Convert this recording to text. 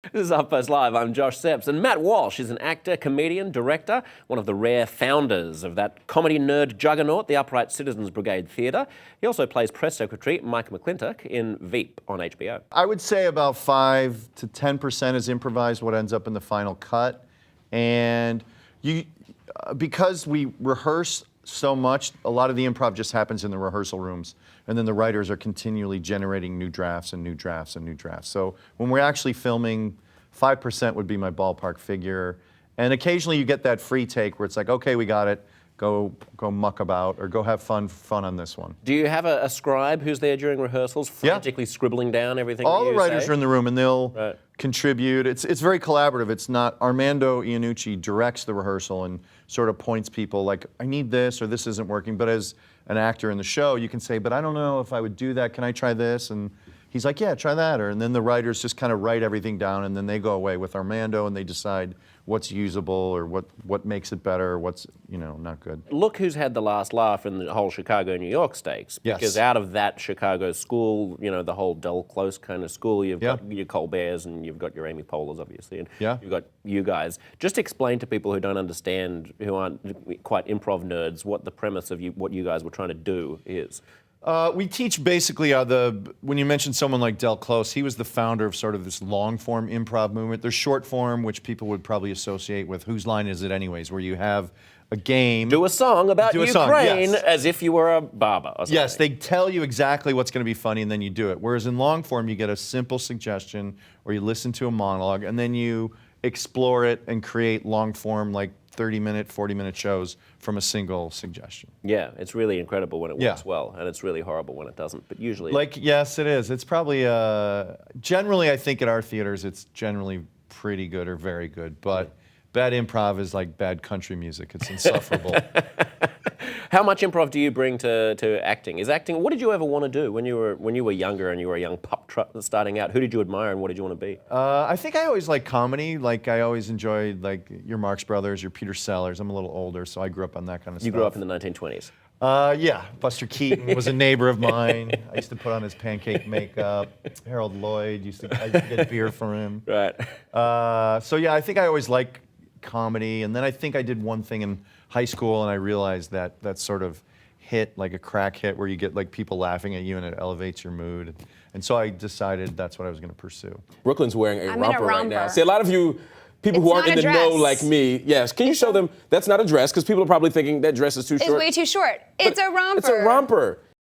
This is HuffPost Live. I'm Josh Sepps, and Matt Walsh is an actor, comedian, director, one of the rare founders of that comedy nerd juggernaut, the Upright Citizens Brigade Theatre. He also plays press secretary Mike McClintock in Veep on HBO. I would say about 5 to 10% is improvised, what ends up in the final cut. And because we rehearse so much, a lot of the improv just happens in the rehearsal rooms. And then the writers are continually generating new drafts and new drafts and new drafts. So when we're actually filming, 5% would be my ballpark figure. And occasionally you get that free take where it's like, okay, we got it. Go muck about or go have fun on this one. Do you have a scribe who's there during rehearsals, frantically scribbling down everything All that the you writers say? are in the room and they'll contribute. It's very collaborative. It's not, Armando Iannucci directs the rehearsal and sort of points people like, I need this or this isn't working. But as an actor in the show, you can say, but I don't know if I would do that. Can I try this? And he's like, yeah, try that. And then the writers just kind of write everything down and then they go away with Armando and they decide what's usable or what makes it better or what's, not good. Look who's had the last laugh in the whole Chicago-New York stakes. Yes. Because out of that Chicago school, the whole Del Close kind of school, you've got your Colberts and you've got your Amy Poehler's, obviously, and you've got you guys. Just explain to people who don't understand, who aren't quite improv nerds, what the premise of what you guys were trying to do is. We teach basically when you mention someone like Del Close, he was the founder of sort of this long-form improv movement. There's short form, which people would probably associate with Whose Line Is It Anyways, where you have a game. Do a song about Ukraine yes. as if you were a barber or something. Yes, they tell you exactly what's going to be funny and then you do it. Whereas in long form, you get a simple suggestion or you listen to a monologue and then you explore it and create long form, like 30-minute, 40-minute shows from a single suggestion. Yeah, it's really incredible when it works well, and it's really horrible when it doesn't, but usually... Yes, it is. It's probably, generally, I think at our theaters, it's generally pretty good or very good, but bad improv is like bad country music. It's insufferable. How much improv do you bring to acting? What did you ever want to do when you were younger and you were a young pup starting out? Who did you admire and what did you want to be? I think I always liked comedy. I always enjoyed your Marx Brothers, your Peter Sellers. I'm a little older, so I grew up on that kind of stuff. You grew up in the 1920s? Yeah. Buster Keaton was a neighbor of mine. I used to put on his pancake makeup. Harold Lloyd, I used to get beer from him. Right. So yeah, I think I always liked comedy, and then I think I did one thing in high school and I realized that sort of hit, like a crack hit where you get people laughing at you and it elevates your mood. And so I decided that's what I was going to pursue. Brooklyn's wearing a romper right now. romper. See, a lot of you people who aren't in the know like me, yes, can you show them that's not a dress because people are probably thinking that dress is too short. It's way too short. It's a romper. It's a romper.